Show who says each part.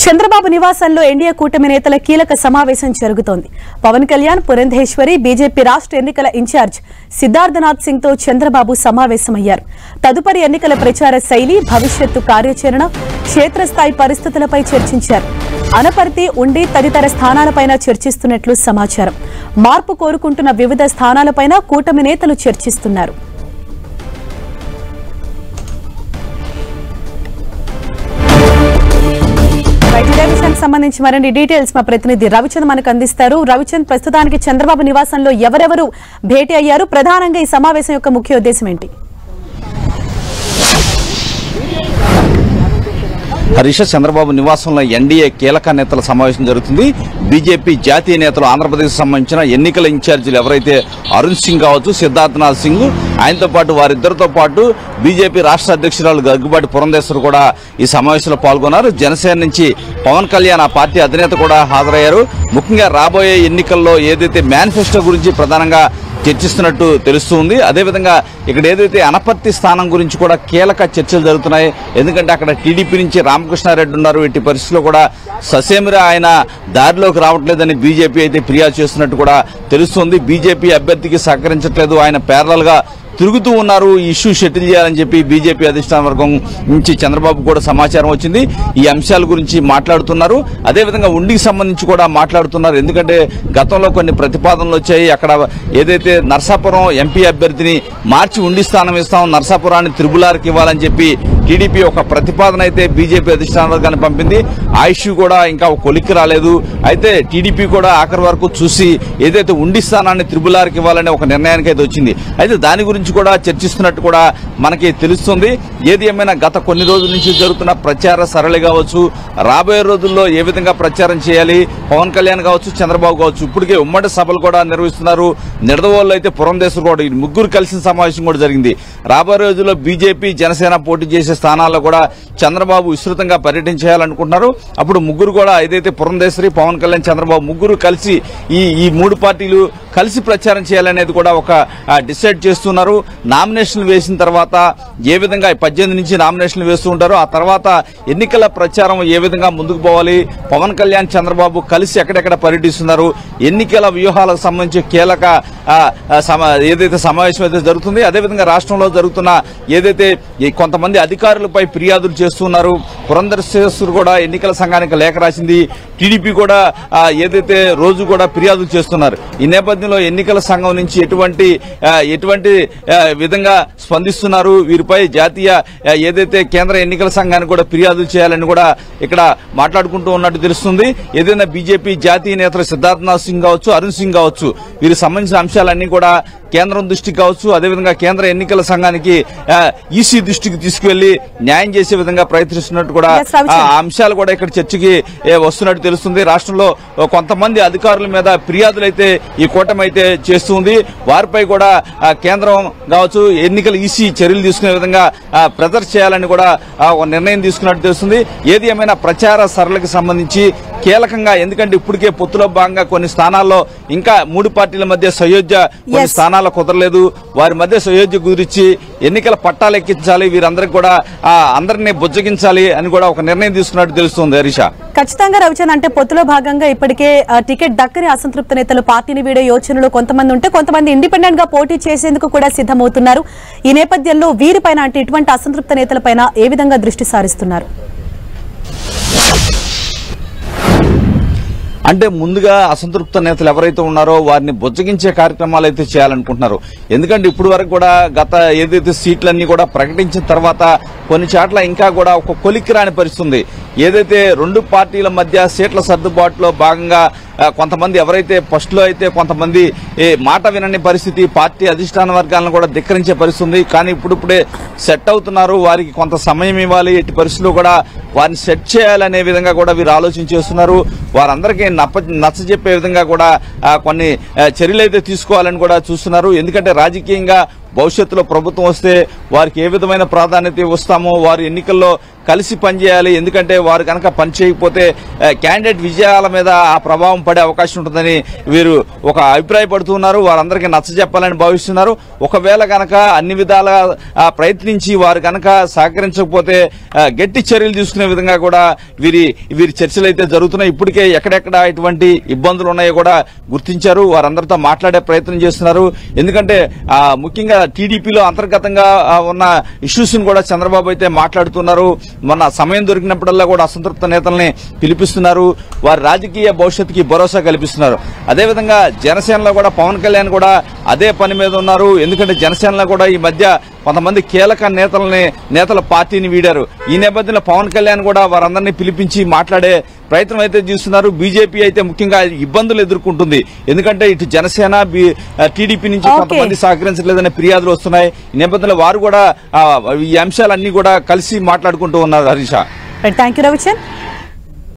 Speaker 1: చంద్రబాబు నివాసంలో ఎన్డీఏ కూటమి నేతల కీలక సమావేశం జరుగుతోంది. పవన్ కళ్యాణ్, పురంధేశ్వరి, బీజేపీ రాష్ట్ర ఎన్నికల ఇన్ఛార్జ్ సిద్ధార్థనాథ్ సింగ్ తో చంద్రబాబు సమావేశమయ్యారు. తదుపరి ఎన్నికల ప్రచార శైలి, భవిష్యత్తు కార్యాచరణ, క్షేత్రస్థాయి పరిస్థితులపై చర్చించారు. అనపర్తి, ఉండి తదితర స్థానాలపైన చర్చిస్తున్నట్లు సమాచారం. మార్పు కోరుకుంటున్న వివిధ స్థానాలపైన కూటమి నేతలు చర్చిస్తున్నారు. సంబంధించి మరిన్ని డీటెయిల్స్ మా ప్రతినిధి రవిచంద్ మనకు అందిస్తారు. రవిచంద్, ప్రస్తుతానికి చంద్రబాబు నివాసంలో ఎవరెవరు భేటీ అయ్యారు? ప్రధానంగా ఈ సమావేశం యొక్క ముఖ్య ఉద్దేశం ఏంటి?
Speaker 2: హరీష్, చంద్రబాబు నివాసంలో ఎన్డీఏ కీలక నేతల సమావేశం జరుగుతుంది. బీజేపీ జాతీయ నేతలు, ఆంధ్రప్రదేశ్ సంబంధించిన ఎన్నికల ఇన్ఛార్జీలు ఎవరైతే అరుణ్ సింగ్ కావచ్చు, సిద్ధార్థనాథ్ సింగ్, ఆయనతో పాటు వారిద్దరితో పాటు బీజేపీ రాష్ట్ర అధ్యక్షురాలు గగ్గుబాటి పురంధేశ్వరి కూడా ఈ సమావేశంలో పాల్గొన్నారు. జనసేన నుంచి పవన్ కళ్యాణ్, ఆ పార్టీ అధినేత కూడా హాజరయ్యారు. ముఖ్యంగా రాబోయే ఎన్నికల్లో ఏదైతే మేనిఫెస్టో గురించి ప్రధానంగా చర్చిస్తున్నట్టు తెలుస్తుంది. అదేవిధంగా ఇక్కడ ఏదైతే అనపర్తి స్థానం గురించి కూడా కీలక చర్చలు జరుగుతున్నాయి. ఎందుకంటే అక్కడ టీడీపీ నుంచి రామకృష్ణారెడ్డి ఉన్నారు. ఇట్టి పరిస్థితుల్లో కూడా ససేమిరా ఆయన దారిలోకి రావట్లేదని బీజేపీ అయితే ఫిర్యాదు చేస్తున్నట్టు కూడా తెలుస్తుంది. బీజేపీ అభ్యర్థికి సహకరించట్లేదు, ఆయన ప్యారలల్ గా తిరుగుతూ ఉన్నారు, ఈ ఇష్యూ సెటిల్ చేయాలని చెప్పి బీజేపీ అధిష్టాన వర్గం నుంచి చంద్రబాబు కూడా సమాచారం వచ్చింది. ఈ అంశాల గురించి మాట్లాడుతున్నారు. అదేవిధంగా ఉండికి సంబంధించి కూడా మాట్లాడుతున్నారు. ఎందుకంటే గతంలో కొన్ని ప్రతిపాదనలు వచ్చాయి. అక్కడ ఏదైతే నర్సాపురం ఎంపీ అభ్యర్థిని మార్చి ఉండి స్థానం ఇస్తాం, నర్సాపురాన్ని త్రిబులార్కి ఇవ్వాలని చెప్పి టీడీపీ ఒక ప్రతిపాదన అయితే బీజేపీ అధిష్టాన వర్గాన్ని పంపింది. ఆ ఇష్యూ కూడా ఇంకా కొలిక్కి రాలేదు. అయితే టీడీపీ కూడా ఆఖరి వరకు చూసి ఏదైతే ఉండి స్థానాన్ని త్రిబులార్కి ఇవ్వాలనే ఒక నిర్ణయానికి అయితే వచ్చింది. అయితే దాని గురించి కూడా చర్చిస్తున్నట్టు కూడా మనకి తెలుస్తుంది. ఏది ఏమైనా గత కొన్ని రోజుల నుంచి జరుగుతున్న ప్రచార సరళి కావచ్చు, రాబోయే రోజుల్లో ఏ విధంగా ప్రచారం చేయాలి, పవన్ కళ్యాణ్ కావచ్చు, చంద్రబాబు కావచ్చు, ఇప్పటికే ఉమ్మడి సభలు కూడా నిర్వహిస్తున్నారు. నిడదవోళ్ళు అయితే పురంధేశ్వరి కూడా, ఈ ముగ్గురు కలిసిన సమావేశం కూడా జరిగింది. రాబోయే రోజుల్లో బీజేపీ, జనసేన పోటీ చేసే స్థానాల్లో కూడా చంద్రబాబు విస్తృతంగా పర్యటించాలనుకుంటున్నారు. అప్పుడు ముగ్గురు కూడా ఏదైతే పురంధేశ్వరి, పవన్ కళ్యాణ్, చంద్రబాబు ముగ్గురు కలిసి ఈ మూడు పార్టీలు కలిసి ప్రచారం చేయాలనేది కూడా ఒక డిసైడ్ చేస్తున్నారు. నామినేషన్లు వేసిన తర్వాత ఏ విధంగా 18 నుంచి నామినేషన్లు వేస్తూ ఉంటారో, ఆ తర్వాత ఎన్నికల ప్రచారం ఏ విధంగా ముందుకు పోవాలి, పవన్ కళ్యాణ్, చంద్రబాబు కలిసి ఎక్కడెక్కడ పర్యటిస్తున్నారు, ఎన్నికల వ్యూహాలకు సంబంధించి కీలక ఏదైతే సమావేశం అయితే జరుగుతుంది. అదేవిధంగా రాష్ట్రంలో జరుగుతున్న ఏదైతే కొంతమంది అధికారులపై ఫిర్యాదులు చేస్తున్నారు. పురంధేశ్వరి కూడా ఎన్నికల సంఘానికి లేఖ రాసింది. టీడీపీ కూడా ఏదైతే రోజు కూడా ఫిర్యాదులు చేస్తున్నారు. ఈ నేపథ్యంలో ఎన్నికల సంఘం నుంచి ఎటువంటి విధంగా స్పందిస్తున్నారు, వీరిపై జాతీయ ఏదైతే కేంద్ర ఎన్నికల సంఘానికి కూడా ఫిర్యాదులు చేయాలని కూడా ఇక్కడ మాట్లాడుకుంటూ ఉన్నట్టు తెలుస్తుంది. ఏదైనా బీజేపీ జాతీయ నేతలు సిద్ధార్థనాథ్ సింగ్ కావచ్చు, అరుణ్ సింగ్ కావచ్చు, వీరికి సంబంధించిన అంశాలన్నీ కూడా కేంద్రం దృష్టికి కావచ్చు, అదేవిధంగా కేంద్ర ఎన్నికల సంఘానికి ఈసీ దృష్టికి తీసుకువెళ్లి న్యాయం చేసే విధంగా ప్రయత్నిస్తున్నట్టు కూడా ఆ అంశాలు కూడా ఇక్కడ చర్చకి వస్తున్నట్టు తెలుస్తుంది. రాష్ట్రంలో కొంతమంది అధికారుల మీద ఫిర్యాదులు అయితే ఈ కూటమి అయితే చేస్తుంది. వారిపై కూడా కేంద్రం కావచ్చు, ఎన్నికల ఈసీ చర్యలు తీసుకునే విధంగా ప్రెజర్ చేయాలని కూడా ఒక నిర్ణయం తీసుకున్నట్టు తెలుస్తుంది. ఏది ఏమైనా ప్రచార సరళికి సంబంధించి కీలకంగా, ఎందుకంటే ఇప్పటికే పొత్తులో భాగంగా కొన్ని స్థానాల్లో ఇంకా మూడు పార్టీల మధ్య సయోధ్య కొన్ని స్థానాల్లో కుదరలేదు. వారి మధ్య సయోధ్య గురించి ఎన్నికల పట్టాలు ఎక్కించాలి, వీరందరికీ కూడా అందరినీ బుజ్జగించాలి అని కూడా ఒక నిర్ణయం తీసుకున్నట్టు తెలుస్తుంది. హరీష,
Speaker 1: ఖచ్చితంగా రవిచంద్, అంటే పొత్తులో భాగంగా ఇప్పటికే టికెట్ దక్కని అసంతృప్త నేతలు పార్టీని వీడే యోచనలో కొంతమంది ఉంటే, కొంతమంది ఇండిపెండెంట్ గా పోటీ చేసేందుకు కూడా సిద్దమవుతున్నారు. ఈ నేపథ్యంలో వీరిపైన, అంటే ఇటువంటి అసంతృప్త నేతలపైన ఏ విధంగా దృష్టి సారిస్తున్నారు?
Speaker 2: అంటే ముందుగా అసంతృప్త నేతలు ఎవరైతే ఉన్నారో వారిని బుజ్జగించే కార్యక్రమాలు అయితే చేయాలనుకుంటున్నారు. ఎందుకంటే ఇప్పుడు వరకు కూడా గత ఏదైతే సీట్లన్నీ కూడా ప్రకటించిన తర్వాత కొన్ని చోట్ల ఇంకా కూడా ఒక కొలిక్కి రాని పరిస్థితుంది. ఏదైతే రెండు పార్టీల మధ్య సీట్ల సర్దుబాటులో భాగంగా కొంతమంది ఎవరైతే ఫస్ట్ లో అయితే కొంతమంది మాట వినని పరిస్థితి, పార్టీ అధిష్టాన వర్గాలను కూడా ధిక్కరించే పరిస్థితి ఉంది. కానీ ఇప్పుడిప్పుడే సెట్ అవుతున్నారు. వారికి కొంత సమయం ఇవ్వాలి, ఎట్టి పరిస్థితుల్లో కూడా వారిని సెట్ చేయాలనే విధంగా కూడా వీరు ఆలోచన చేస్తున్నారు. వారందరికీ నచ్చజెప్పే విధంగా కూడా కొన్ని చర్యలు అయితే తీసుకోవాలని కూడా చూస్తున్నారు. ఎందుకంటే రాజకీయంగా భవిష్యత్తులో ప్రభుత్వం వస్తే వారికి ఏ విధమైన ప్రాధాన్యత ఇస్తామో, వారు ఎన్నికల్లో కలిసి పనిచేయాలి. ఎందుకంటే వారు కనుక పని చేయకపోతే క్యాండిడేట్ విజయాల మీద ఆ ప్రభావం పడే అవకాశం ఉంటుందని వీరు ఒక అభిప్రాయపడుతున్నారు. వారందరికీ నచ్చజెప్పాలని భావిస్తున్నారు. ఒకవేళ కనుక అన్ని విధాల ప్రయత్నించి వారు కనుక సహకరించకపోతే గట్టి చర్యలు తీసుకునే విధంగా కూడా వీరి చర్చలు అయితే జరుగుతున్నాయి. ఇప్పటికే ఎక్కడెక్కడ ఇటువంటి ఇబ్బందులు ఉన్నాయో కూడా గుర్తించారు. వారందరితో మాట్లాడే ప్రయత్నం చేస్తున్నారు. ఎందుకంటే ముఖ్యంగా టీడీపీలో అంతర్గతంగా ఉన్న ఇష్యూస్ ను కూడా చంద్రబాబు అయితే మాట్లాడుతున్నారు. మొన్న సమయం దొరికినప్పుడల్లా కూడా అసంతృప్త నేతల్ని పిలిపిస్తున్నారు. వారి రాజకీయ భవిష్యత్తుకి భరోసా కల్పిస్తున్నారు. అదేవిధంగా జనసేనలో కూడా పవన్ కళ్యాణ్ కూడా అదే పని మీద ఉన్నారు. ఎందుకంటే జనసేనలో కూడా ఈ మధ్య కొంతమంది కీలక నేతల పార్టీని వీడారు. ఈ నేపథ్యంలో పవన్ కళ్యాణ్ కూడా వారందరినీ పిలిపించి మాట్లాడే ప్రయత్నం అయితే చేస్తున్నారు. బీజేపీ అయితే ముఖ్యంగా ఇబ్బందులు ఎదుర్కొంటుంది. ఎందుకంటే ఇటు జనసేన టీడీపీ నుంచి కొంతమంది సహకరించలేదనే ఫిర్యాదులు వస్తున్నాయి. ఈ నేపథ్యంలో వారు కూడా ఈ అంశాలన్నీ కూడా కలిసి మాట్లాడుకుంటూ ఉన్నారు. Harisha,
Speaker 1: thank you Ravichand.